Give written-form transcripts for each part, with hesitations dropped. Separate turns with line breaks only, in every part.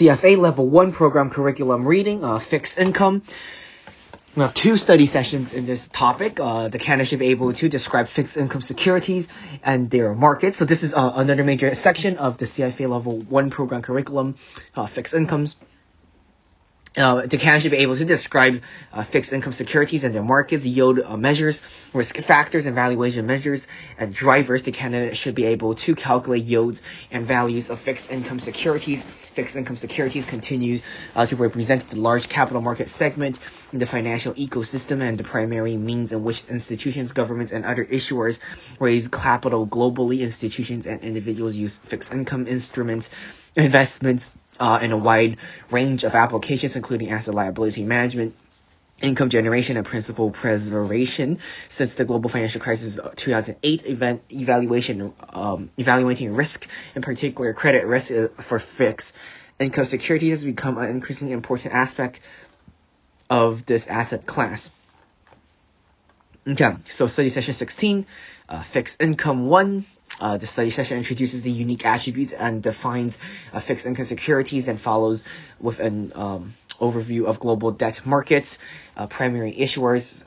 CFA Level 1 Program Curriculum Reading, Fixed Income. We have 2 study sessions in this topic. The candidate should be able to describe fixed income securities and their markets. So this is another major section of the CFA Level 1 Program Curriculum, Fixed Incomes. The candidate should be able to describe fixed income securities and their markets, yield measures, risk factors and valuation measures, and drivers. The candidate should be able to calculate yields and values of fixed income securities. Fixed income securities continue to represent the large capital market segment in the financial ecosystem and the primary means in which institutions, governments, and other issuers raise capital globally. Institutions and individuals use fixed income instruments, investments, in a wide range of applications, including asset liability management, income generation, and principal preservation. Since the global financial crisis of 2008, evaluating risk, in particular credit risk for fixed income securities, has become an increasingly important aspect of this asset class. Okay, so study session 16, fixed income 1. The study session introduces the unique attributes and defines fixed income securities and follows with an overview of global debt markets, primary issuers,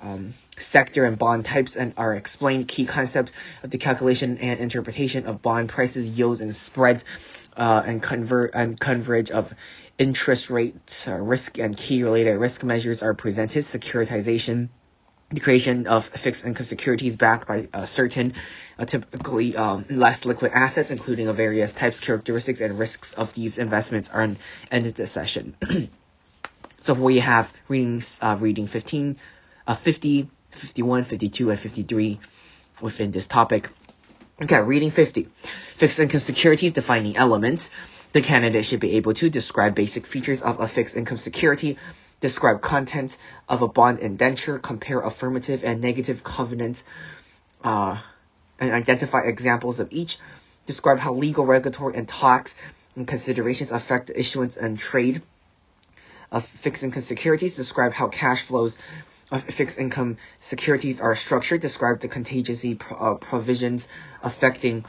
sector and bond types, and are explained key concepts of the calculation and interpretation of bond prices, yields, and spreads, and coverage of interest rate risk and key related risk measures are presented. Securitization, the creation of fixed income securities backed by certain typically less liquid assets, including of various types, characteristics, and risks of these investments, are ended this session. So we have reading 50, 51, 52, and 53 within this topic. Okay, reading 50. Fixed income securities, defining elements. The candidate should be able to describe basic features of a fixed income security, describe content of a bond indenture, compare affirmative and negative covenants, and identify examples of each. Describe how legal, regulatory, and tax and considerations affect the issuance and trade of fixed income securities. Describe how cash flows of fixed income securities are structured. Describe the contingency provisions affecting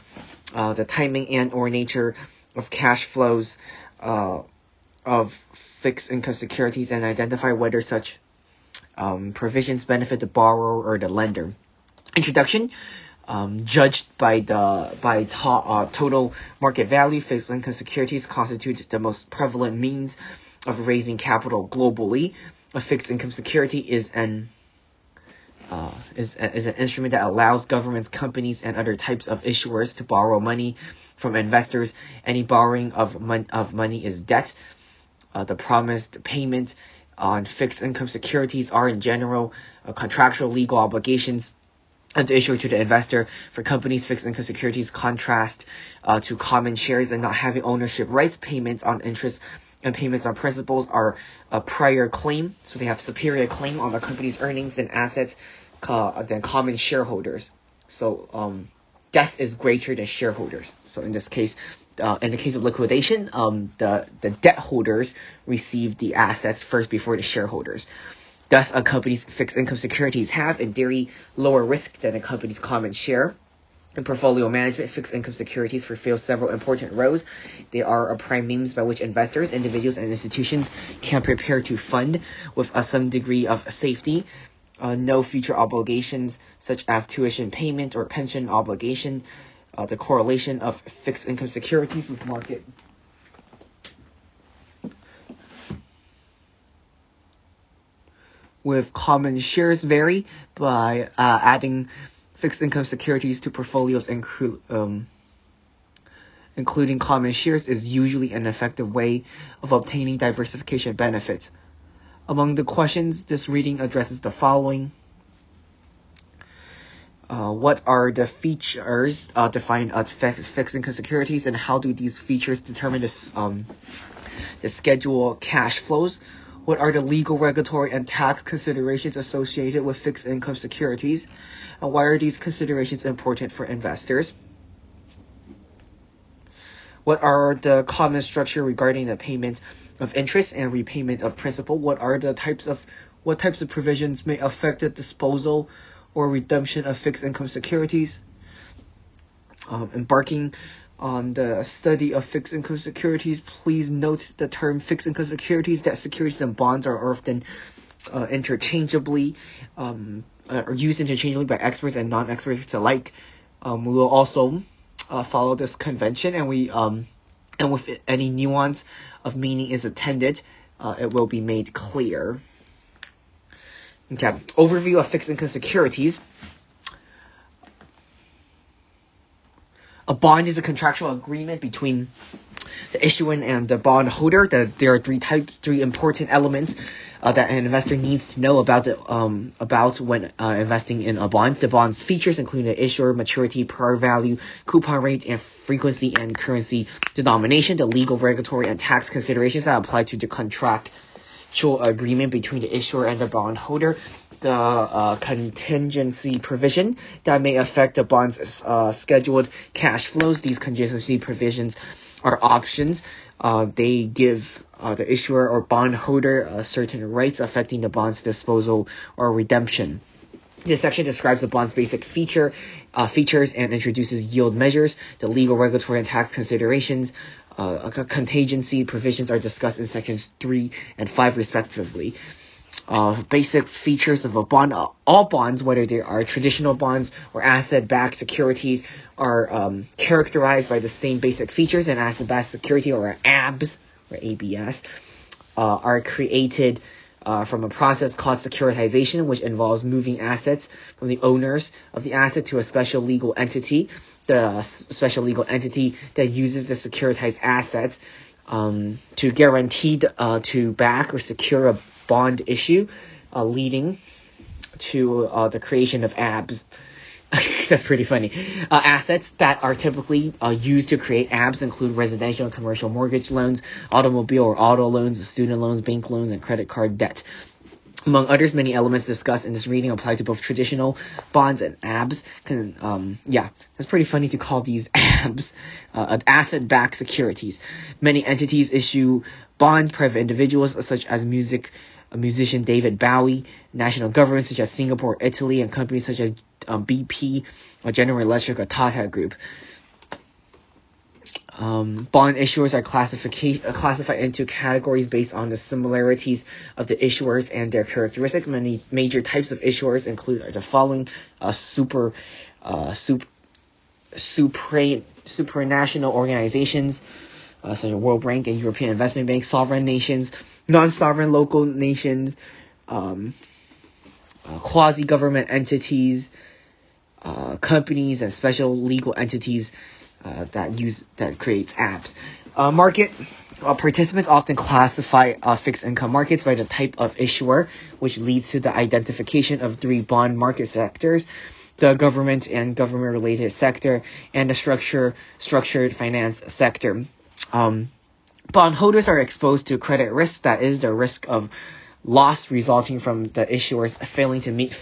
the timing and or nature of cash flows of fixed income securities, and identify whether such provisions benefit the borrower or the lender. Introduction. Judged by total market value, fixed income securities constitute the most prevalent means of raising capital globally. A fixed income security is an instrument that allows governments, companies, and other types of issuers to borrow money from investors. Any borrowing of money is debt. The promised payment on fixed income securities are in general contractual legal obligations and the issuer to the investor. For companies, fixed income securities contrast to common shares and not having ownership rights. Payments on interest and payments on principals are a prior claim, so they have superior claim on the company's earnings and assets than common shareholders. So debt is greater than shareholders. So in this case, in the case of liquidation, the debt holders receive the assets first before the shareholders. Thus, a company's fixed income securities have, in theory, lower risk than a company's common share. In portfolio management, fixed income securities fulfill several important roles. They are a prime means by which investors, individuals, and institutions can prepare to fund with some degree of safety. No future obligations such as tuition payment or pension obligation. The correlation of fixed income securities with market with common shares vary by adding fixed income securities to portfolios including common shares is usually an effective way of obtaining diversification benefits. Among the questions, this reading addresses the following. What are the features defined as fixed income securities, and how do these features determine the schedule cash flows? What are the legal, regulatory, and tax considerations associated with fixed income securities? And why are these considerations important for investors? What are the common structure regarding the payment of interest and repayment of principal? What types of provisions may affect the disposal or redemption of fixed income securities? Embarking on the study of fixed income securities, please note the term fixed income securities. That securities and bonds are often interchangeably or used interchangeably by experts and non-experts alike. We will also follow this convention, and with any nuance of meaning is attended, it will be made clear. Okay, overview of fixed income securities. A bond is a contractual agreement between the issuant and the bond holder. There are three important elements that an investor needs to know about when investing in a bond. The bond's features include the issuer, maturity, par value, coupon rate, and frequency and currency denomination. The legal, regulatory, and tax considerations that apply to the contractual agreement between the issuer and the bond holder. The contingency provision that may affect the bond's scheduled cash flows. These contingency provisions are options. They give the issuer or bond holder certain rights affecting the bond's disposal or redemption. This section describes the bond's basic features and introduces yield measures. The legal, regulatory, and tax considerations. Contingency provisions are discussed in sections 3 and 5 respectively. Basic features of a bond. All bonds, whether they are traditional bonds or asset-backed securities, are characterized by the same basic features. And asset-backed security, or ABS, or ABS, are created from a process called securitization, which involves moving assets from the owners of the asset to a special legal entity. The special legal entity that uses the securitized assets to guarantee to back or secure a bond issue, leading to the creation of ABS. That's pretty funny. Assets that are typically used to create ABS include residential and commercial mortgage loans, automobile or auto loans, student loans, bank loans, and credit card debt. Among others, many elements discussed in this reading apply to both traditional bonds and ABS. That's pretty funny to call these ABS, asset-backed securities. Many entities issue bonds, private individuals such as musician David Bowie, national governments such as Singapore, Italy, and companies such as BP, or General Electric, or Tata Group. Bond issuers are classified into categories based on the similarities of the issuers and their characteristics. Many major types of issuers include the following: supranational organizations, such as World Bank and European Investment Bank, sovereign nations, non-sovereign local nations, quasi-government entities, companies, and special legal entities that creates ABS. Market participants often classify fixed income markets by the type of issuer, which leads to the identification of 3 bond market sectors: the government and government-related sector, and the structured finance sector. Bondholders are exposed to credit risk, that is, the risk of loss resulting from the issuers failing to meet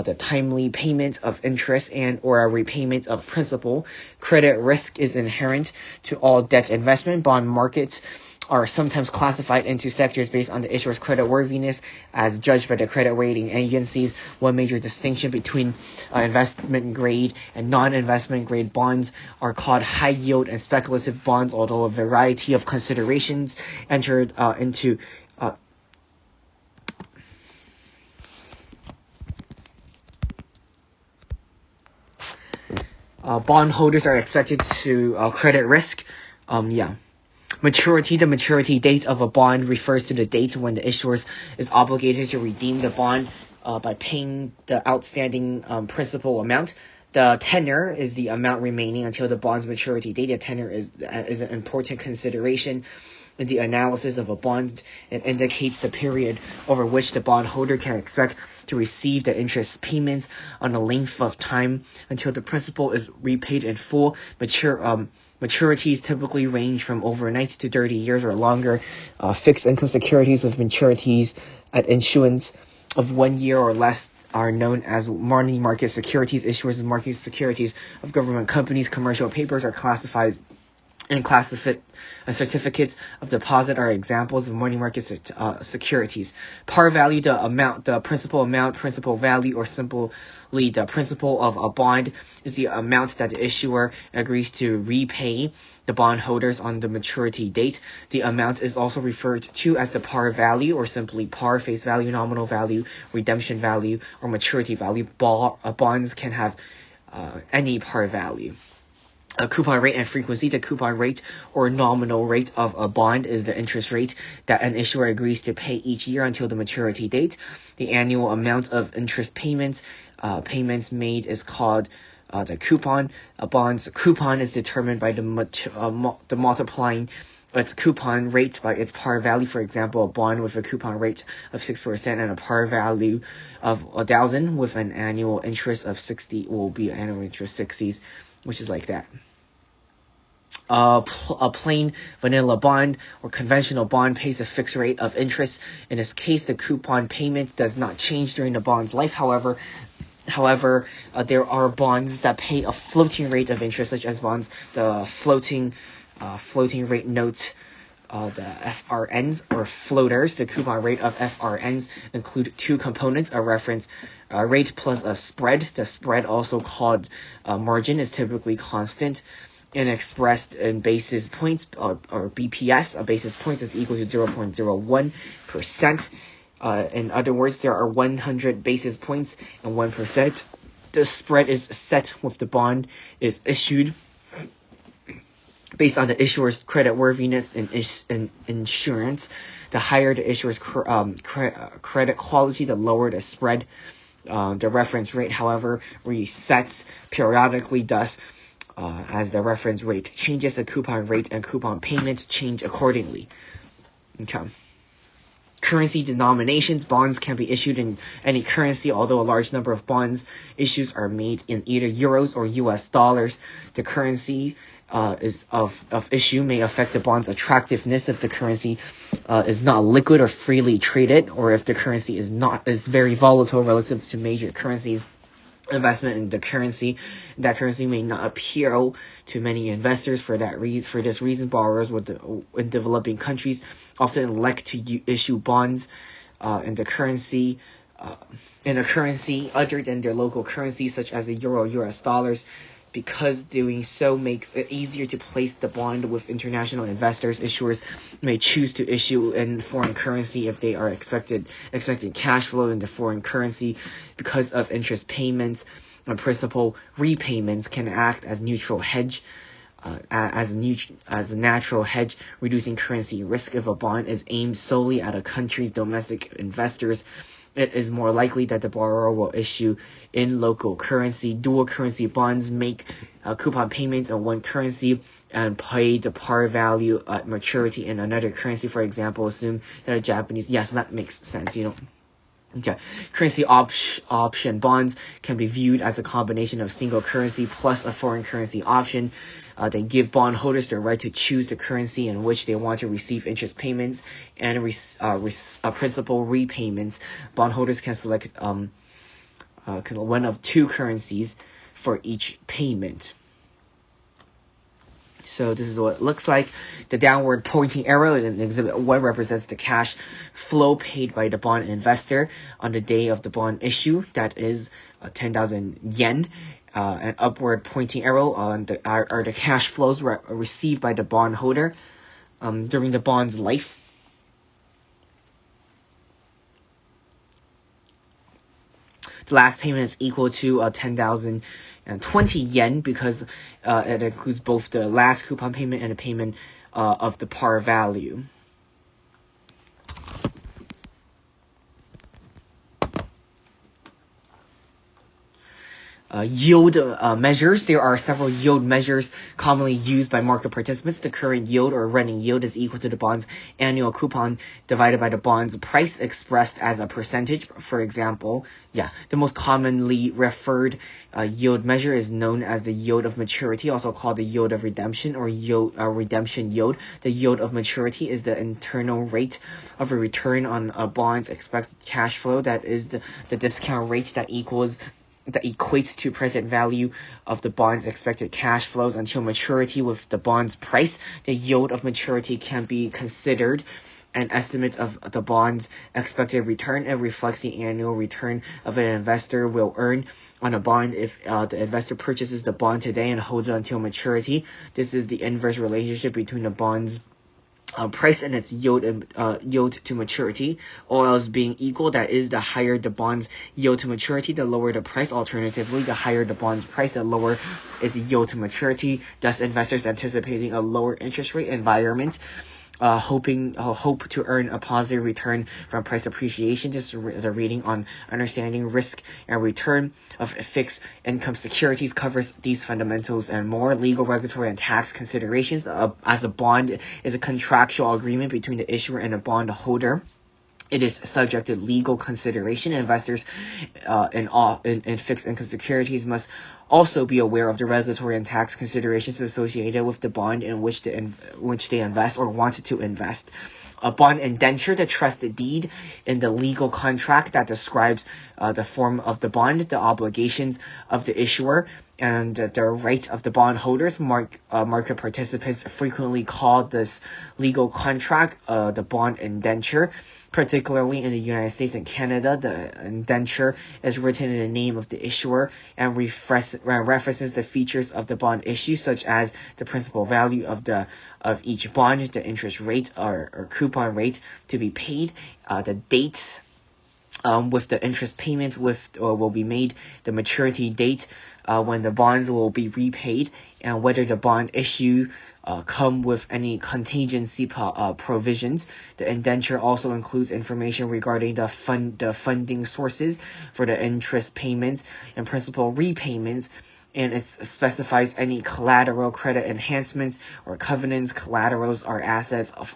the timely payment of interest and or a repayment of principal. Credit risk is inherent to all debt investment. Bond markets are sometimes classified into sectors based on the issuer's creditworthiness as judged by the credit rating agencies. One major distinction between investment grade and non-investment grade bonds are called high yield and speculative bonds, although a variety of considerations entered into bondholders are expected to credit risk. Maturity. The maturity date of a bond refers to the date when the issuer is obligated to redeem the bond by paying the outstanding principal amount. The tenor is the amount remaining until the bond's maturity date. The tenor is an important consideration in the analysis of a bond. It indicates the period over which the bondholder can expect to receive the interest payments on a length of time until the principal is repaid in full. Maturities typically range from overnight to 30 years or longer. Fixed income securities with maturities at issuance of 1 year or less are known as money market securities. Issuers of market securities of government companies, commercial papers are classified and classified certificates of deposit are examples of money market securities. Par value, the principal amount, principal value, or simply the principal of a bond is the amount that the issuer agrees to repay the bondholders on the maturity date. The amount is also referred to as the par value, or simply par, face value, nominal value, redemption value, or maturity value. Bonds can have any par value. A coupon rate and frequency. The coupon rate or nominal rate of a bond is the interest rate that an issuer agrees to pay each year until the maturity date. The annual amount of interest payments made is called the coupon. A bond's coupon is determined by the multiplying its coupon rate by its par value. For example, a bond with a coupon rate of 6% and a par value of 1,000 with an annual interest of 60 will be annual interest 60s, which is like that. A plain vanilla bond or conventional bond pays a fixed rate of interest. In this case, the coupon payment does not change during the bond's life. However, there are bonds that pay a floating rate of interest, such as bonds, the floating rate notes, the FRNs or floaters. The coupon rate of FRNs include two components: a reference rate plus a spread. The spread, also called margin, is typically constant and expressed in basis points or BPS. A basis points is equal to 0.01%. In other words, there are 100 basis points and 1%. The spread is set with the bond is issued based on the issuer's creditworthiness and insurance. The higher the issuer's credit quality, the lower the spread. The reference rate, however, resets periodically. Thus, as the reference rate changes, the coupon rate and coupon payment change accordingly. Okay. Currency denominations. Bonds can be issued in any currency, although a large number of bonds issues are made in either euros or US dollars. The currency is of issue may affect the bond's attractiveness if the currency is not liquid or freely traded, or if the currency is very volatile relative to major currencies. Investment in that currency may not appeal to many investors. For this reason, borrowers in developing countries often elect to issue bonds in a currency other than their local currency, such as the euro or US dollars, because doing so makes it easier to place the bond with international investors. Issuers may choose to issue in foreign currency if they are expecting cash flow in the foreign currency. Because of interest payments and principal repayments can act as neutral hedge. As a natural hedge, reducing currency risk. If a bond is aimed solely at a country's domestic investors, it is more likely that the borrower will issue in local currency. Dual currency bonds make coupon payments in one currency and pay the par value at maturity in another currency. For example, assume that a Japanese... Yes, that makes sense, Okay. Currency option bonds can be viewed as a combination of single currency plus a foreign currency option. They give bondholders the right to choose the currency in which they want to receive interest payments and principal repayments. Bondholders can select one of two currencies for each payment. So this is what it looks like. The downward pointing arrow in Exhibit 1 represents the cash flow paid by the bond investor on the day of the bond issue. That is 10,000 yen. An upward pointing arrow are the cash flows received by the bondholder during the bond's life. The last payment is equal to 10,020 yen because it includes both the last coupon payment and the payment of the par value. Yield measures. There are several yield measures commonly used by market participants. The current yield or running yield is equal to the bond's annual coupon divided by the bond's price expressed as a percentage. For example, the most commonly referred yield measure is known as the yield of maturity, also called the yield of redemption or redemption yield. The yield of maturity is the internal rate of a return on a bond's expected cash flow. That is the discount rate that equals that equates to present value of the bond's expected cash flows until maturity with the bond's price. The yield of maturity can be considered an estimate of the bond's expected return. It reflects the annual return of an investor will earn on a bond if the investor purchases the bond today and holds it until maturity. This is the inverse relationship between the bond's price and its yield to maturity. All else being equal, that is, the higher the bond's yield to maturity, the lower the price. Alternatively, the higher the bond's price, the lower its yield to maturity. Thus, investors anticipating a lower interest rate environment hope to earn a positive return from price appreciation. This is the reading on understanding risk and return of fixed income securities covers these fundamentals and more. Legal, regulatory, and tax considerations. As a bond is a contractual agreement between the issuer and the bond holder, it is subject to legal consideration. Investors in fixed income securities must also be aware of the regulatory and tax considerations associated with the bond in which they invest or wanted to invest. A bond indenture, the trusted deed in the legal contract that describes the form of the bond, the obligations of the issuer, and the rights of the bondholders. Market participants frequently call this legal contract the bond indenture. Particularly in the United States and Canada, the indenture is written in the name of the issuer and references the features of the bond issue, such as the principal value of each bond, the interest rate or coupon rate to be paid, the dates with the interest payments will be made, the maturity date when the bonds will be repaid, and whether the bond issue come with any contingency provisions. The indenture also includes information regarding the funding sources for the interest payments and principal repayments, and it specifies any collateral, credit enhancements, or covenants. Collaterals are assets of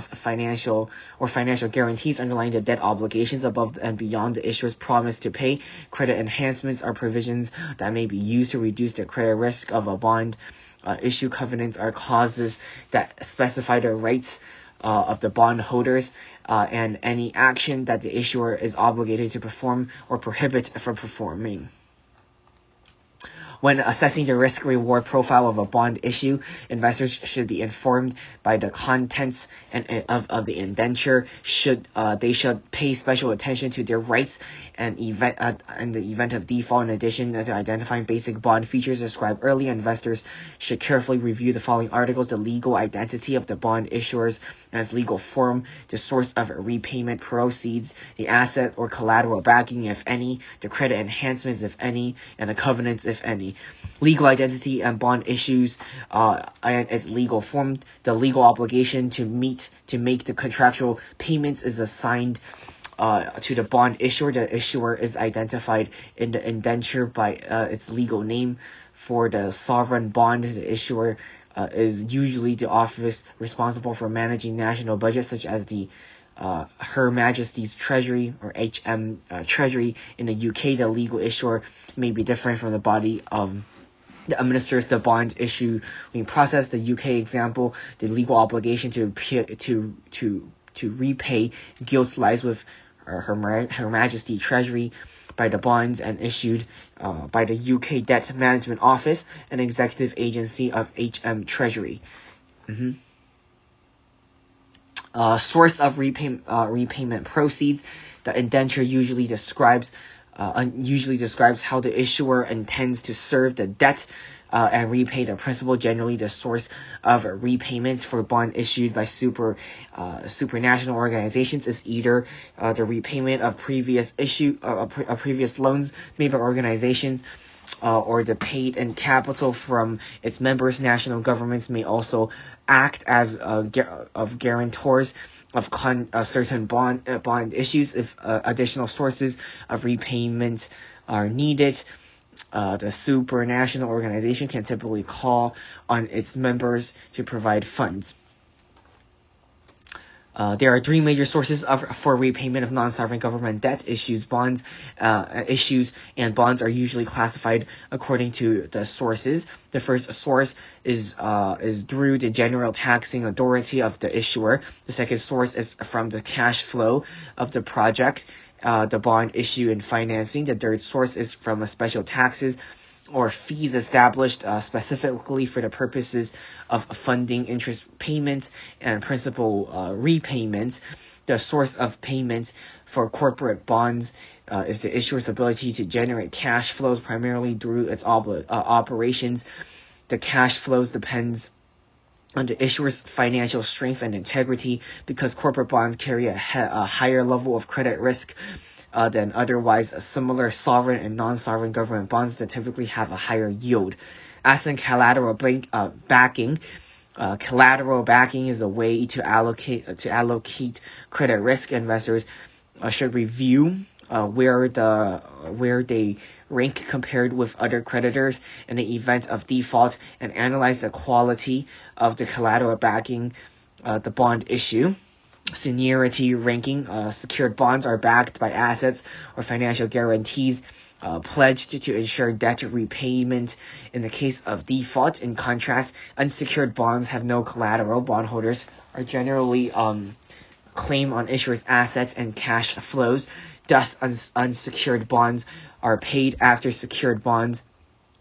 financial guarantees underlying the debt obligations above and beyond the issuer's promise to pay. Credit enhancements are provisions that may be used to reduce the credit risk of a bond. Issue covenants are clauses that specify the rights of the bondholders and any action that the issuer is obligated to perform or prohibit from performing. When assessing the risk-reward profile of a bond issue, investors should be informed by the contents of the indenture. They should pay special attention to their rights and in the event of default. In addition to identifying basic bond features described earlier, investors should carefully review the following articles: the legal identity of the bond issuers and its legal form, the source of repayment proceeds, the asset or collateral backing, if any, the credit enhancements, if any, and the covenants, if any. Legal identity and bond issues and its legal form. The legal obligation to make the contractual payments is assigned to the bond issuer. The issuer is identified in the indenture by its legal name. For the sovereign bond, the issuer is usually the office responsible for managing national budgets, such as the Her Majesty's Treasury or HM Treasury. In the UK, the legal issuer may be different from the body that administers the bond issue process. The UK example, the legal obligation to repay gilts lies with Her Majesty Treasury by the bonds and issued by the UK Debt Management Office, an executive agency of HM Treasury. Source of repayment proceeds. The indenture usually describes how the issuer intends to serve the debt and repay the principal. Generally, the source of repayments for bond issued by supranational organizations is either the repayment of previous loans made by organizations, or the paid-in capital from its members. National governments may also act as guarantors of certain bond issues if additional sources of repayment are needed. The supranational organization can typically call on its members to provide funds. There are three major sources for repayment of non-sovereign government debt. Issues and bonds are usually classified according to the sources. The first source is through the general taxing authority of the issuer. The second source is from the cash flow of the project, the bond issue and financing. The third source is from a special taxes or fees established specifically for the purposes of funding interest payments and principal repayments. The source of payment for corporate bonds is the issuer's ability to generate cash flows primarily through its operations. The cash flows depends on the issuer's financial strength and integrity because corporate bonds carry a higher level of credit risk than otherwise similar sovereign and non-sovereign government bonds that typically have a higher yield. As in collateral backing, collateral backing is a way to allocate credit risk. Investors should review where they rank compared with other creditors in the event of default and analyze the quality of the collateral backing the bond issue. Seniority ranking, secured bonds are backed by assets or financial guarantees pledged to ensure debt repayment in the case of default. In contrast, unsecured bonds have no collateral. Bondholders are generally claim on issuers' assets and cash flows. Thus, unsecured bonds are paid after secured bonds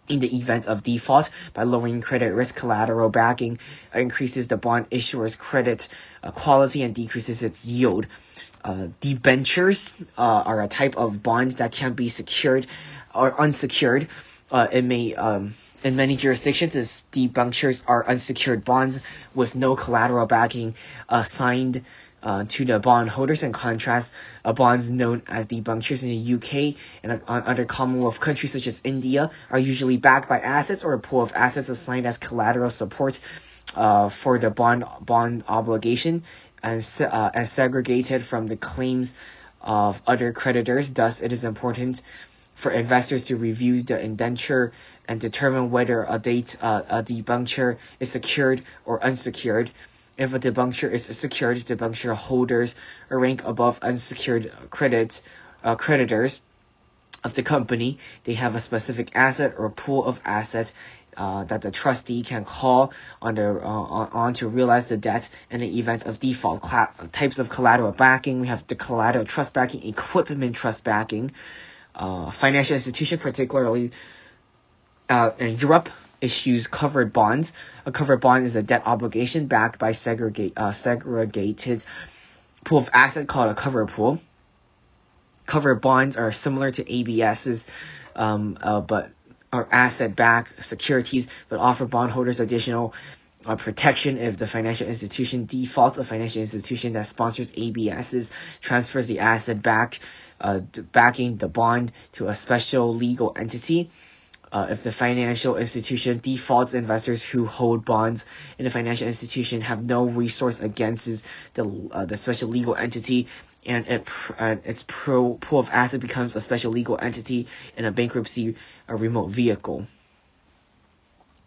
in the event of default. By lowering credit risk, collateral backing increases the bond issuer's credit quality and decreases its yield. Debentures are a type of bond that can be secured or unsecured. In many jurisdictions, debentures are unsecured bonds with no collateral backing assigned to the bondholders. In contrast, bonds known as debentures in the UK and other Commonwealth countries such as India are usually backed by assets or a pool of assets assigned as collateral support for the bond obligation and segregated from the claims of other creditors. Thus, it is important for investors to review the indenture and determine whether a debenture is secured or unsecured. If a debenture is secured, debenture holders rank above unsecured creditors of the company. They have a specific asset or pool of assets that the trustee can call on to realize the debt in the event of default. Types of collateral backing: we have the collateral trust backing, equipment trust backing. Financial institution, particularly in Europe, issues covered bonds. A covered bond is a debt obligation backed by segregated pool of assets called a covered pool. Covered bonds are similar to ABSs, but are asset-backed securities, but offer bondholders additional protection if the financial institution defaults. A financial institution that sponsors ABSs transfers the asset backing the bond to a special legal entity. If the financial institution defaults, investors who hold bonds in the financial institution have no recourse against the special legal entity, and its pool of assets becomes a special legal entity in a bankruptcy remote vehicle.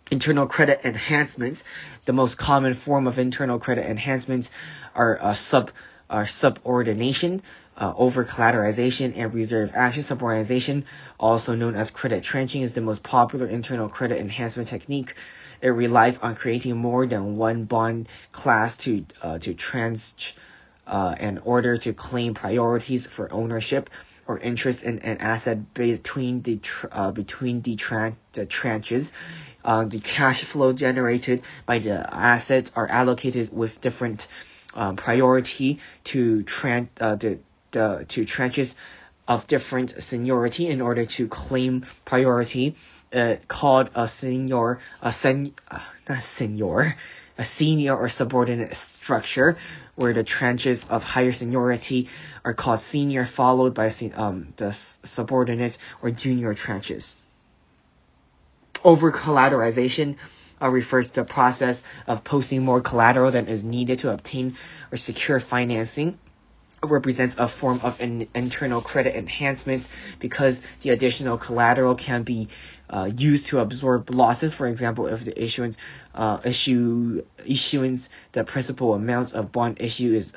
Internal credit enhancements. The most common form of internal credit enhancements are subordination, over-collateralization, and reserve action. Subordination, also known as credit tranching, is the most popular internal credit enhancement technique. It relies on creating more than one bond class to tranche in order to claim priorities for ownership or interest in an asset between the tranches. The cash flow generated by the assets are allocated with different priority to tranches of different seniority in order to claim priority, called a senior or subordinate structure, where the tranches of higher seniority are called senior, followed by the subordinate or junior tranches. Over-collateralization refers to the process of posting more collateral than is needed to obtain or secure financing. It represents a form of an internal credit enhancement because the additional collateral can be used to absorb losses. For example, if the issuance the principal amount of bond issue is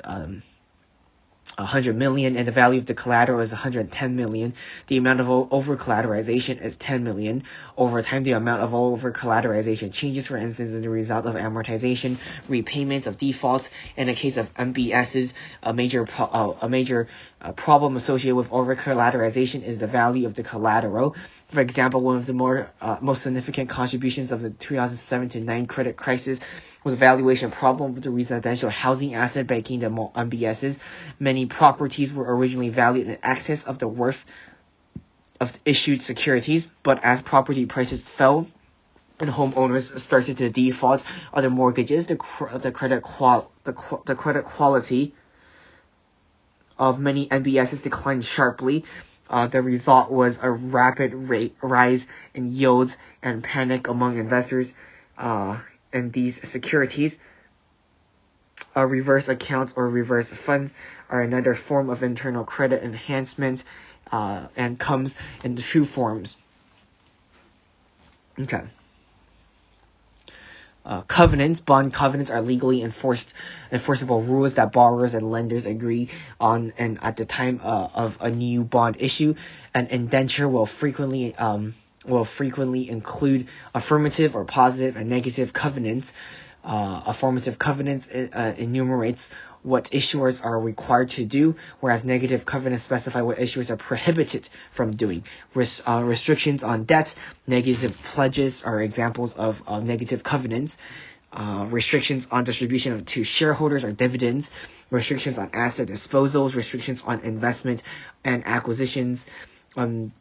100 million, and the value of the collateral is 110 million. The amount of over collateralization is 10 million. Over time, the amount of over collateralization changes, for instance, as a result of amortization, repayments of defaults. In the case of MBSs, a major problem associated with over collateralization is the value of the collateral. For example, one of the most significant contributions of the 2007 to 9 credit crisis was a valuation problem with the residential housing asset backing the MBSs. Many properties were originally valued in excess of the worth of the issued securities, but as property prices fell and homeowners started to default on their mortgages, the credit quality of many MBSs declined sharply. The result was a rapid rise in yields and panic among investors in these securities. Reverse accounts or reverse funds are another form of internal credit enhancement and comes in two forms. Okay. Covenants. Bond covenants are legally enforceable rules that borrowers and lenders agree on, and at the time of a new bond issue. An indenture will frequently include affirmative or positive and negative covenants. Affirmative covenants enumerates what issuers are required to do, whereas negative covenants specify what issuers are prohibited from doing. Restrictions on debt, negative pledges are examples of negative covenants. Restrictions on distribution to shareholders or dividends, restrictions on asset disposals, restrictions on investment and acquisitions.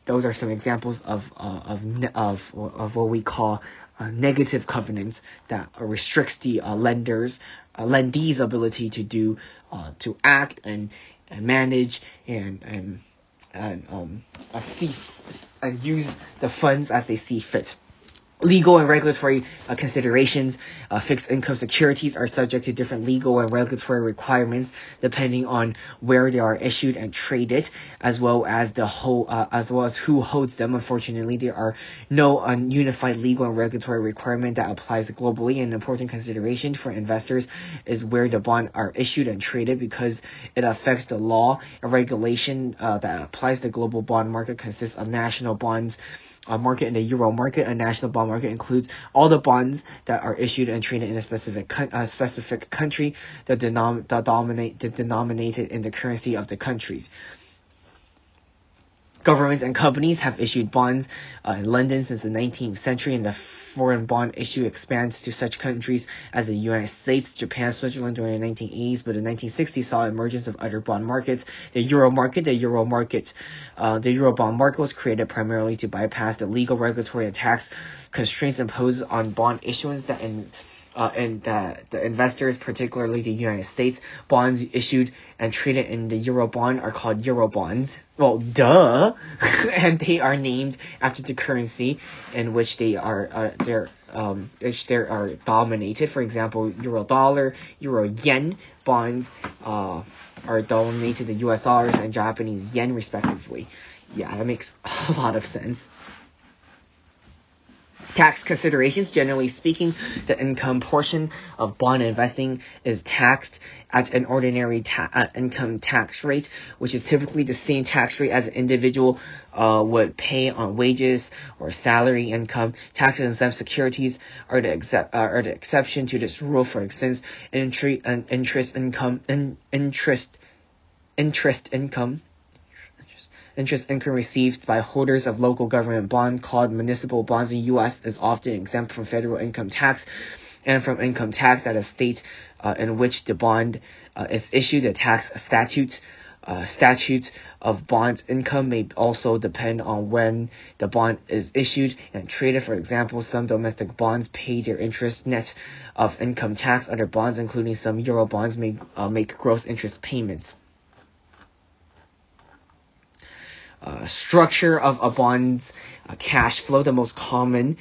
Those are some examples of what we call negative covenants that restricts the lendee's ability to act and manage and use the funds as they see fit. Legal and regulatory considerations. Fixed income securities are subject to different legal and regulatory requirements depending on where they are issued and traded, as well as who holds them. Unfortunately, there are no unified legal and regulatory requirement that applies globally. An important consideration for investors is where the bonds are issued and traded, because it affects the law and regulation that applies to global bond market. Consists of national bonds market and the euro market. A national bond market includes all the bonds that are issued and traded in a specific country that denominated in the currency of the countries. Governments and companies have issued bonds in London since the 19th century, and the foreign bond issue expands to such countries as the United States, Japan, Switzerland during the 1980s, but the 1960s saw emergence of other bond markets. The euro bond market was created primarily to bypass the legal, regulatory, and tax constraints imposed on bond issuance and the investors, particularly the United States. Bonds issued and traded in the euro bond are called euro bonds. Well, duh. And they are named after the currency in which they are dominated. For example, euro dollar, euro yen bonds are dominated to US dollars and Japanese yen respectively. Yeah, that makes a lot of sense. Tax considerations. Generally speaking, the income portion of bond investing is taxed at an ordinary income tax rate, which is typically the same tax rate as an individual would pay on wages or salary income. Tax-exempt securities are the exception to this rule. For instance, interest income received by holders of local government bond called municipal bonds in U.S. is often exempt from federal income tax and from income tax at a state in which the bond is issued. The tax statute of bond income may also depend on when the bond is issued and traded. For example, some domestic bonds pay their interest net of income tax. Other bonds, including some euro bonds, may make gross interest payments. Structure of a bond's cash flow. The most common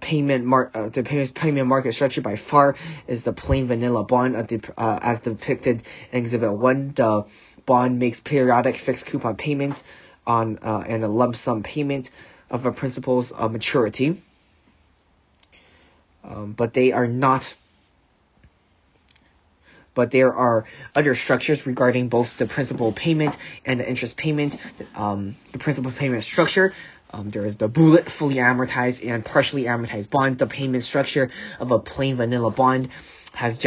payment market structure by far is the plain vanilla bond as depicted in Exhibit 1. The bond makes periodic fixed coupon payments on and a lump sum payment of a principal's maturity. But they are not but there are other structures regarding both the principal payment and the interest payment. The principal payment structure, there is the bullet, fully amortized, and partially amortized bond. The payment structure of a plain vanilla bond has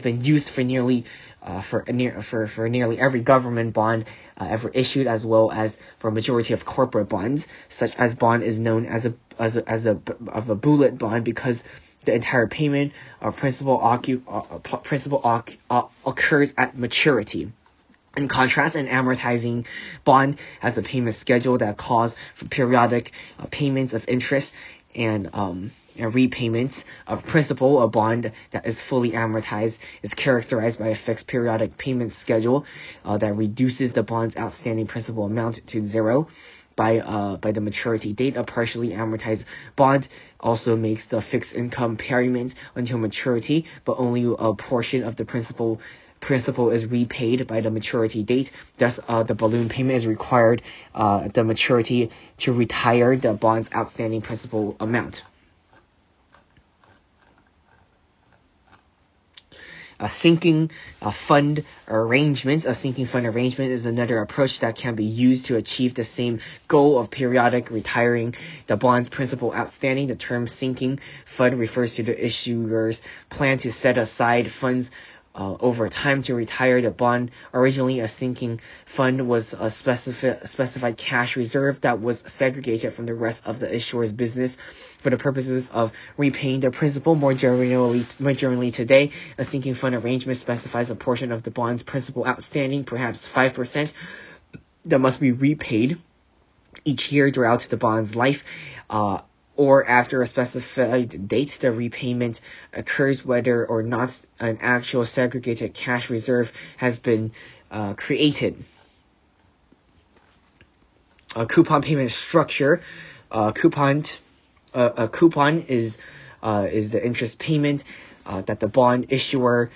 been used for nearly every government bond ever issued, as well as for a majority of corporate bonds. Such as bond is known as a bullet bond because the entire payment of principal occurs at maturity. In contrast, an amortizing bond has a payment schedule that calls for periodic payments of interest and repayments of principal. A bond that is fully amortized is characterized by a fixed periodic payment schedule that reduces the bond's outstanding principal amount to zero by the maturity date. A partially amortized bond also makes the fixed income payment until maturity, but only a portion of the principal is repaid by the maturity date. Thus, the balloon payment is required at the maturity to retire the bond's outstanding principal amount. A sinking fund arrangement. A sinking fund arrangement is another approach that can be used to achieve the same goal of periodic retiring the bond's principal outstanding. The term sinking fund refers to the issuer's plan to set aside funds over time to retire the bond. Originally, a sinking fund was a specified cash reserve that was segregated from the rest of the issuer's business for the purposes of repaying the principal. More generally today, a sinking fund arrangement specifies a portion of the bond's principal outstanding, perhaps 5%, that must be repaid each year throughout the bond's life, or after a specified date. The repayment occurs whether or not an actual segregated cash reserve has been created. A coupon payment structure. A coupon is the interest payment that the bond issuer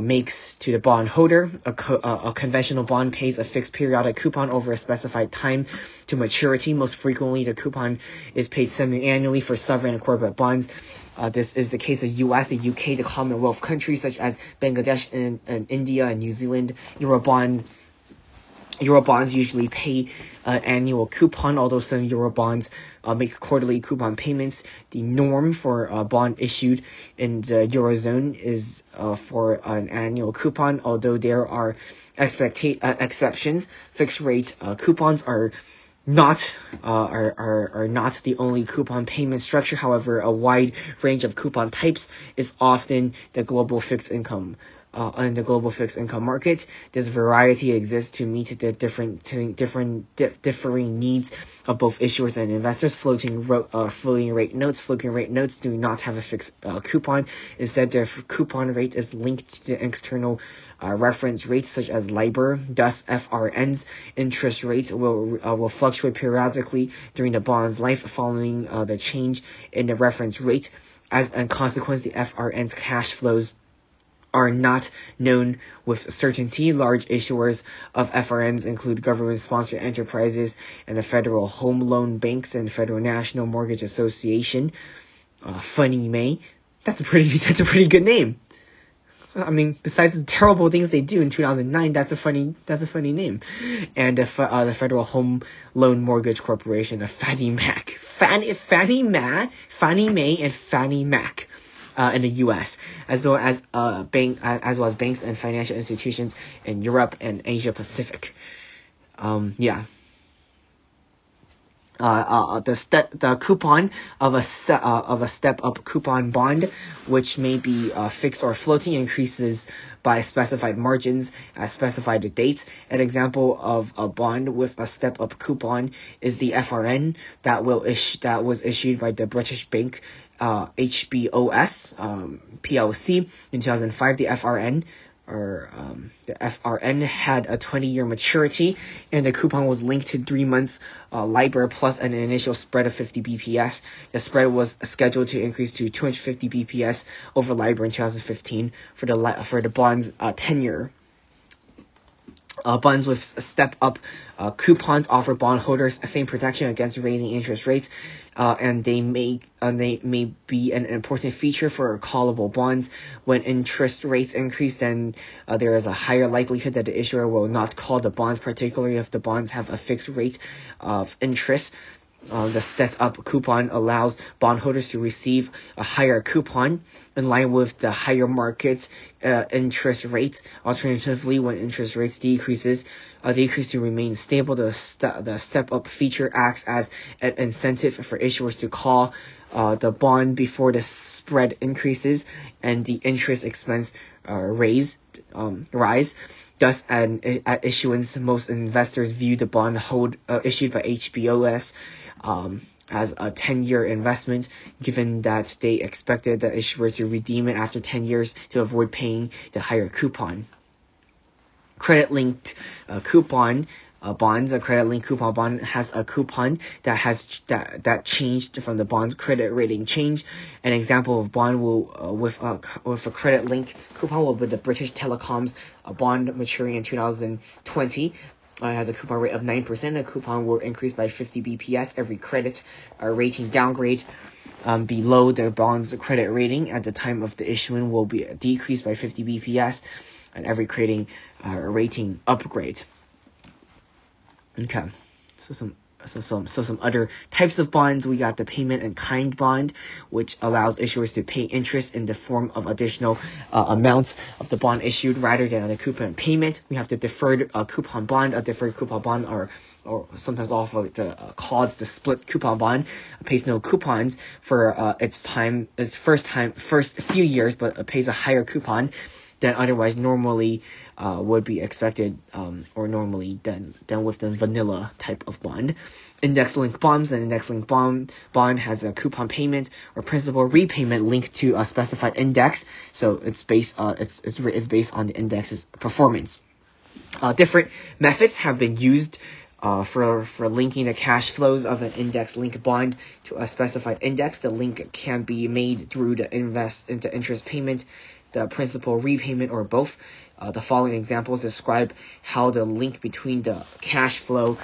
makes to the bondholder. A conventional bond pays a fixed periodic coupon over a specified time to maturity. Most frequently, the coupon is paid semi-annually for sovereign and corporate bonds. This is the case of U.S., the U.K., the Commonwealth countries such as Bangladesh and India and New Zealand. Eurobonds usually pay an annual coupon, although some Eurobonds make quarterly coupon payments. The norm for a bond issued in the Eurozone is for an annual coupon, although there are exceptions. Fixed rate coupons are not the only coupon payment structure. However, a wide range of coupon types is often the global fixed income. In the global fixed income market, this variety exists to meet the differing needs of both issuers and investors. Floating rate notes do not have a fixed coupon. Instead, their coupon rate is linked to the external reference rates such as LIBOR. Thus, FRN's interest rates will fluctuate periodically during the bond's life following the change in the reference rate. As a consequence, the FRN's cash flows are not known with certainty. Large issuers of FRNs include government-sponsored enterprises and the Federal Home Loan Banks and Federal National Mortgage Association. Fannie Mae. That's a pretty good name. I mean, besides the terrible things they do in 2009, that's a funny name. And the Federal Home Loan Mortgage Corporation, of Fannie Mac. Fannie Mae and Fannie Mac. In the U.S., as well as banks and financial institutions in Europe and Asia Pacific. The coupon of a step-up coupon bond, which may be fixed or floating, increases by specified margins at specified dates. An example of a bond with a step-up coupon is the FRN that was issued by the British bank HBOS PLC in 2005. The FRN had a 20-year maturity, and the coupon was linked to 3 months LIBOR plus an initial spread of 50 BPS. The spread was scheduled to increase to 250 BPS over LIBOR in 2015 for the bond's tenure. Bonds with step-up coupons offer bondholders the same protection against raising interest rates, and they may be an important feature for callable bonds. When interest rates increase, then there is a higher likelihood that the issuer will not call the bonds, particularly if the bonds have a fixed rate of interest. The step-up coupon allows bondholders to receive a higher coupon in line with the higher market interest rates. Alternatively, when interest rates decrease to remain stable, the step-up feature acts as an incentive for issuers to call the bond before the spread increases and the interest expense rise. Thus, at issuance, most investors view the bond issued by HBOS as a 10-year investment, given that they expected the issuer to redeem it after 10 years to avoid paying the higher coupon. Credit-linked coupon bonds. A credit-linked coupon bond has a coupon that changed from the bond's credit rating change. An example of bond with a credit-linked coupon will be the British Telecom's bond maturing in 2020. It has a coupon rate of 9%. The coupon will increase by 50 BPS every credit rating downgrade below the bond's credit rating at the time of the issuance will be decreased by 50 BPS, and every rating upgrade. Okay, so some other types of bonds. We got the payment in kind bond, which allows issuers to pay interest in the form of additional amounts of the bond issued rather than a coupon payment. We have the deferred coupon bond. A deferred coupon bond, or sometimes also called the split coupon bond, pays no coupons for its first few years, but pays a higher coupon than otherwise normally would be expected, or normally than with the vanilla type of bond. Index-linked bonds. An index-linked bond has a coupon payment or principal repayment linked to a specified index, so it's based on the index's performance. Different methods have been used for linking the cash flows of an index-linked bond to a specified index. The link can be made through the interest payment, the principal repayment, or both. The following examples describe how the link between the cash flow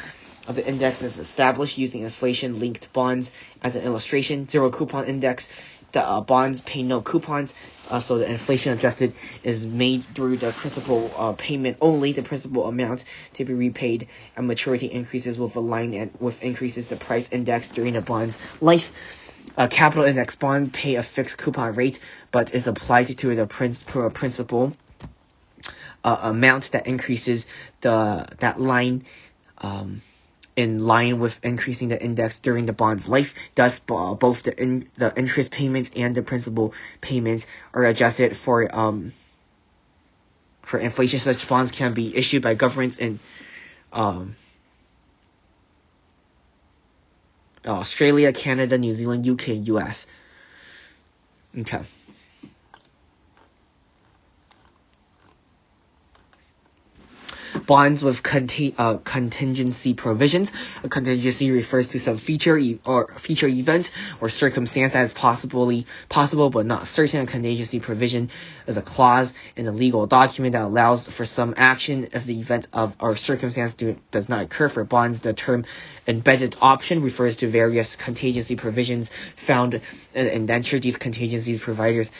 of the index is established using inflation-linked bonds as an illustration. Zero coupon index. The bonds pay no coupons, so the inflation adjusted is made through the principal payment only. The principal amount to be repaid and maturity increases with a line and with increases the price index during the bond's life. Capital index bonds pay a fixed coupon rate, but is applied to the principal amount that increases that line in line with increasing the index during the bond's life. Thus, both the interest payments and the principal payments are adjusted for inflation. Such bonds can be issued by governments in Australia, Canada, New Zealand, UK, US. Okay. Bonds with contingency provisions. A contingency refers to some feature event or circumstance that is possible but not certain. A contingency provision is a clause in a legal document that allows for some action if the event or circumstance does not occur. For bonds, the term embedded option refers to various contingency provisions found in indenture. These contingency providers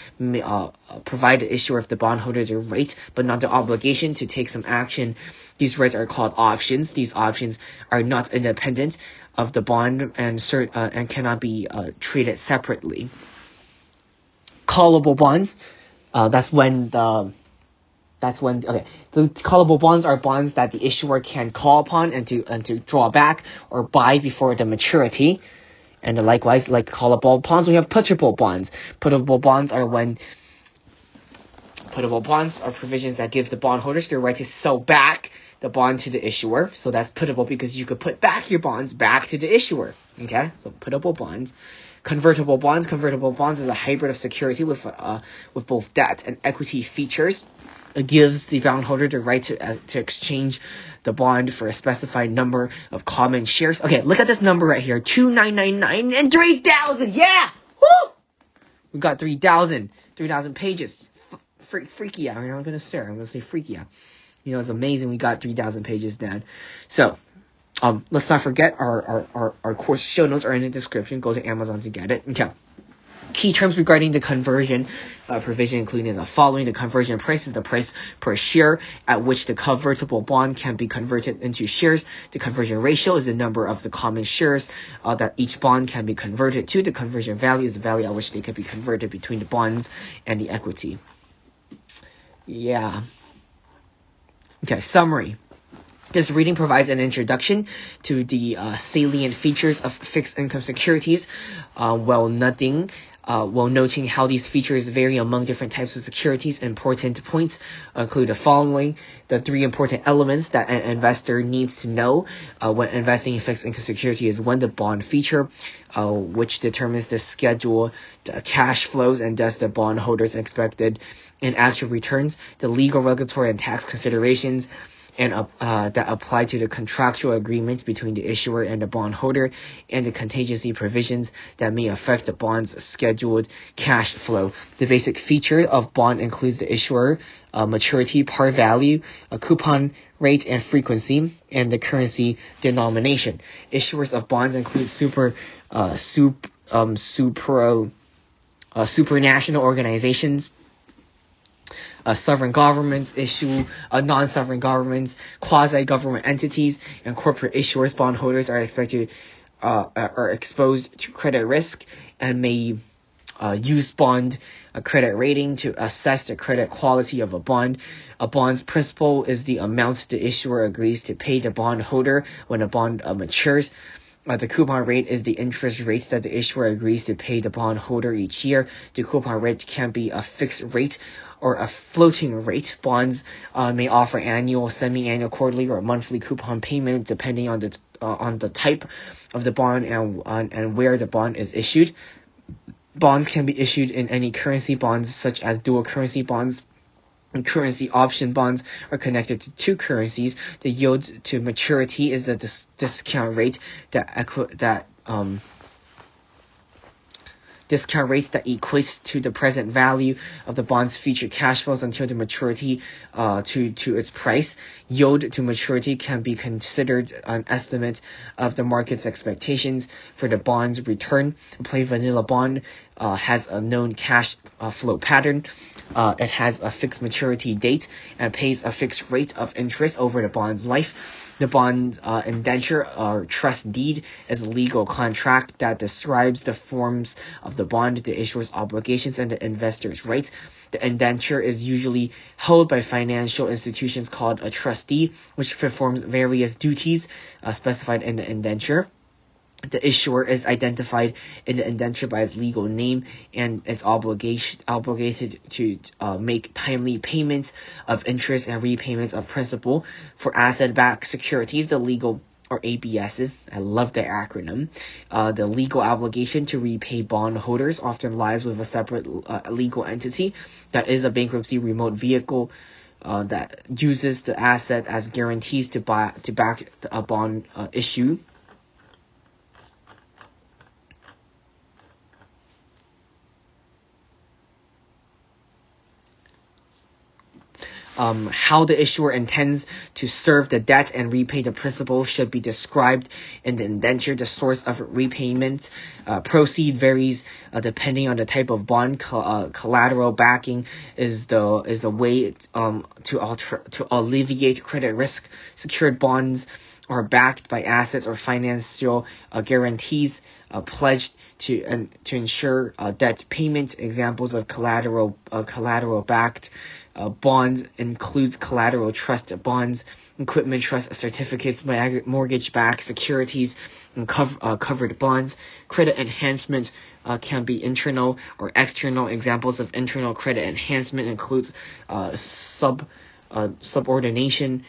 provide the issuer of the bondholder the right but not the obligation to take some action. These rights are called options. These options are not independent of the bond and cannot be treated separately. Callable bonds. The callable bonds are bonds that the issuer can call upon and to draw back or buy before the maturity. And likewise, like callable bonds, we have puttable bonds. Puttable bonds are provisions that give the bondholders the right to sell back the bond to the issuer. So that's puttable because you could put back your bonds back to the issuer. Okay, so puttable bonds. Convertible bonds. Convertible bonds is a hybrid of security with both debt and equity features. It gives the bondholder the right to exchange the bond for a specified number of common shares. Okay, look at this number right here: 2,999 and 3,000. Yeah, woo! We got 3,000 pages. Freaky out. I'm not gonna stare. I'm gonna say freaky out. It's amazing we got 3,000 pages down. So, let's not forget our course show notes are in the description. Go to Amazon to get it. Okay. Key terms regarding the conversion provision including the following. The conversion price is the price per share at which the convertible bond can be converted into shares. The conversion ratio is the number of the common shares that each bond can be converted to. The conversion value is the value at which they can be converted between the bonds and the equity. Yeah. Okay, summary. This reading provides an introduction to the salient features of fixed income securities, while noting how these features vary among different types of securities. Important points include the following. The three important elements that an investor needs to know when investing in fixed income security is one, the bond feature, which determines the schedule, the cash flows, and thus the bondholders' expected and actual returns, the legal, regulatory, and tax considerations, and that apply to the contractual agreement between the issuer and the bondholder, and the contingency provisions that may affect the bond's scheduled cash flow. The basic feature of bond includes the issuer, maturity, par value, a coupon rate and frequency, and the currency denomination. Issuers of bonds include supranational organizations, sovereign governments, non-sovereign governments, quasi-government entities, and corporate issuers. Bondholders are exposed to credit risk and may use bond credit rating to assess the credit quality of a bond. A bond's principal is the amount the issuer agrees to pay the bondholder when a bond matures. The coupon rate is the interest rates that the issuer agrees to pay the bondholder each year. The coupon rate can be a fixed rate or a floating rate. Bonds may offer annual, semi-annual, quarterly, or monthly coupon payment depending on the type of the bond and where the bond is issued. Bonds can be issued in any currency. Bonds such as dual currency bonds and currency option bonds are connected to two currencies. The yield to maturity is the discount rate that equates to the present value of the bond's future cash flows until the maturity to its price. Yield to maturity can be considered an estimate of the market's expectations for the bond's return. A plain vanilla bond has a known cash flow pattern. It has a fixed maturity date and pays a fixed rate of interest over the bond's life. The bond indenture or trust deed is a legal contract that describes the forms of the bond, the issuer's obligations, and the investor's rights. The indenture is usually held by financial institutions called a trustee, which performs various duties specified in the indenture. The issuer is identified in the indenture by its legal name and it's obligated to make timely payments of interest and repayments of principal. For asset-backed securities, the legal or ABSs, I love the acronym, the legal obligation to repay bondholders often lies with a separate legal entity that is a bankruptcy remote vehicle that uses the asset as guarantees to back a bond issue. How the issuer intends to serve the debt and repay the principal should be described in the indenture. The source of repayment proceed varies depending on the type of bond. Collateral backing is a way to alleviate credit risk. Secured bonds are backed by assets or financial guarantees pledged to ensure debt payment. Examples of collateral backed bonds includes collateral trust bonds, equipment trust certificates, mortgage-backed securities, and covered bonds. Credit enhancement can be internal or external. Examples of internal credit enhancement includes subordination,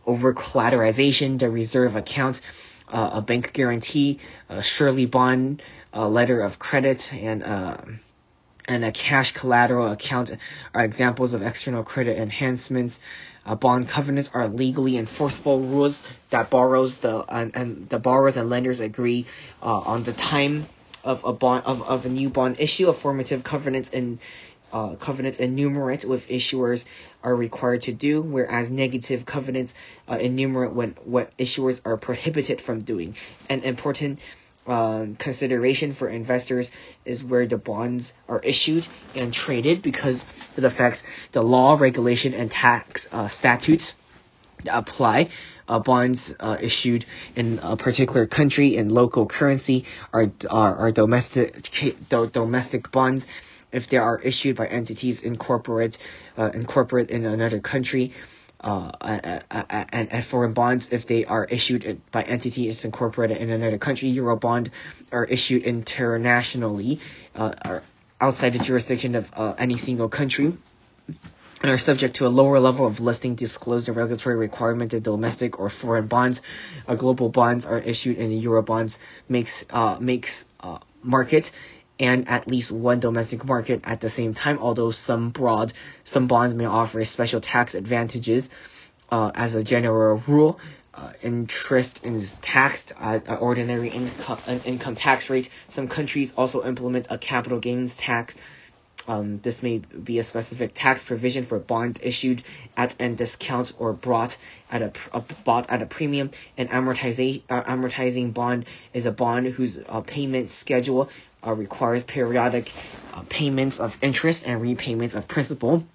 over-collateralization, the reserve account, a bank guarantee, a surety bond, a letter of credit, and a cash collateral account are examples of external credit enhancements. Bond covenants are legally enforceable rules that borrowers and lenders agree on the time of a new bond issue. A formative covenants covenants enumerate what issuers are required to do, whereas negative covenants enumerate what issuers are prohibited from doing. An important consideration for investors is where the bonds are issued and traded, because it affects the law, regulation, and tax statutes that apply. Bonds issued in a particular country in local currency are domestic bonds. If they are issued by entities incorporate in another country, and foreign bonds, if they are issued by entities incorporated in another country, Eurobond, are issued internationally, or outside the jurisdiction of any single country, and are subject to a lower level of listing, disclosure, regulatory requirement than domestic or foreign bonds. Global bonds are issued in the Eurobonds makes market and at least one domestic market at the same time, although some bonds may offer special tax advantages. As a general rule, interest is taxed at ordinary income tax rate. Some countries also implement a capital gains tax. This may be a specific tax provision for bonds issued at a discount or bought at a premium. An amortizing bond is a bond whose payment schedule requires periodic payments of interest and repayments of principal.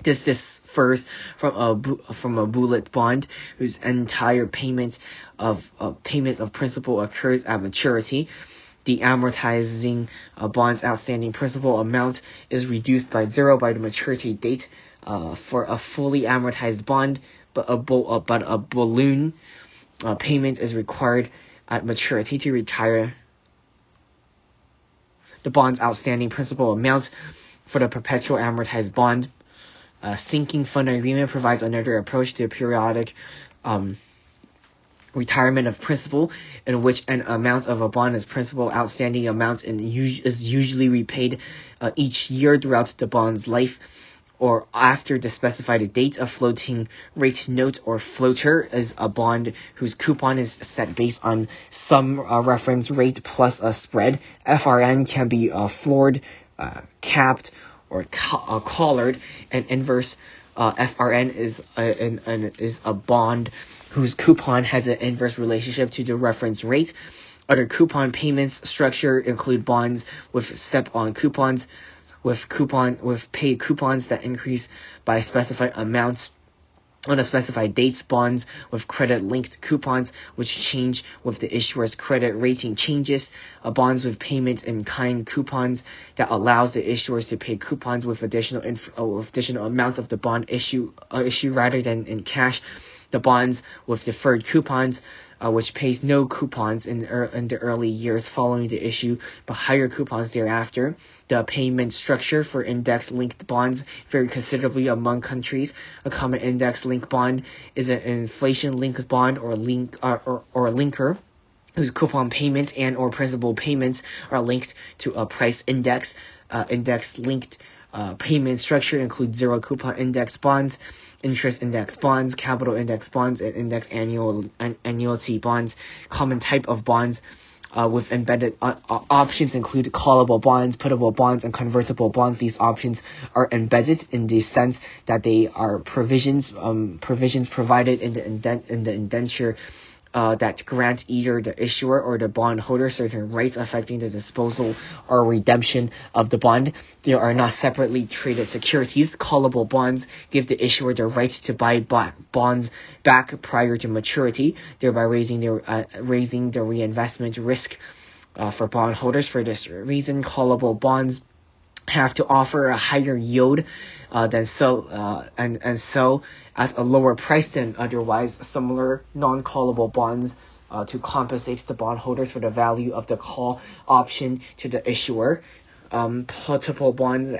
This differs from a bullet bond, whose entire payment of principal occurs at maturity. The amortizing bond's outstanding principal amount is reduced by 0 by the maturity date for a fully amortized bond, but a balloon payment is required at maturity to retire the bond's outstanding principal amount. For the perpetual amortized bond, sinking fund agreement provides another approach to periodic retirement of principal, in which an amount of a bond is principal outstanding amount and is usually repaid each year throughout the bond's life, or after the specified date. A floating rate note or floater is a bond whose coupon is set based on some reference rate plus a spread. FRN can be floored, capped, or collared. And inverse FRN is a bond whose coupon has an inverse relationship to the reference rate. Other coupon payments structure include bonds with step-on coupons, with paid coupons that increase by specified amounts on a specified dates, bonds with credit-linked coupons, which change with the issuer's credit rating changes, bonds with payment-in-kind coupons that allows the issuers to pay coupons with additional amounts of the bond issue rather than in cash. The bonds with deferred coupons, which pays no coupons in the early years following the issue, but higher coupons thereafter. The payment structure for index-linked bonds vary considerably among countries. A common index-linked bond is an inflation-linked bond or linker, whose coupon payments and or principal payments are linked to a price index. Index-linked payment structure includes zero coupon index bonds, interest index bonds, capital index bonds, and index annuity bonds. Common type of bonds with embedded options include callable bonds, puttable bonds, and convertible bonds. These options are embedded in the sense that they are provisions provided in the indenture that grant either the issuer or the bondholder certain rights affecting the disposal or redemption of the bond. They are not separately traded securities. Callable bonds give the issuer the right to buy bonds back prior to maturity, thereby raising the reinvestment risk for bondholders. For this reason, callable bonds have to offer a higher yield than sell at a lower price than otherwise similar non-callable bonds to compensate the bondholders for the value of the call option to the issuer. Puttable bonds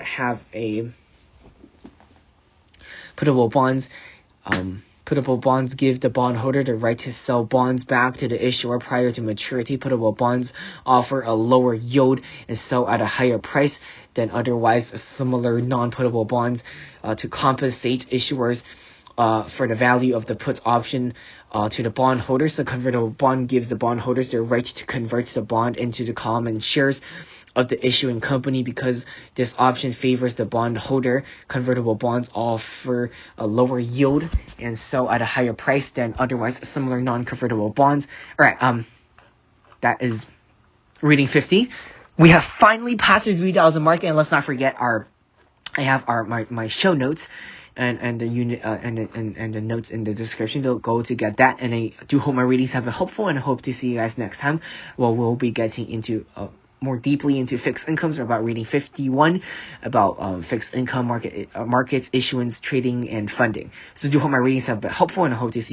Puttable bonds give the bondholder the right to sell bonds back to the issuer prior to maturity. Puttable bonds offer a lower yield and sell at a higher price than otherwise similar non-puttable bonds to compensate issuers for the value of the put option to the bondholders. The convertible bond gives the bondholders the right to convert the bond into the common shares of the issuing company, because this option favors the bondholder. Convertible bonds offer a lower yield and sell at a higher price than otherwise similar non-convertible bonds. All right, that is reading 50. We have finally passed the 3,000 mark, and let's not forget I have my show notes and the unit and the notes in the description. Don't go to get that. And I do hope my readings have been helpful, and I hope to see you guys next time. Well, we'll be getting into more deeply into fixed incomes, or about reading 51 about fixed income markets, issuance, trading, and funding. So do hope my readings have been helpful, and I hope to see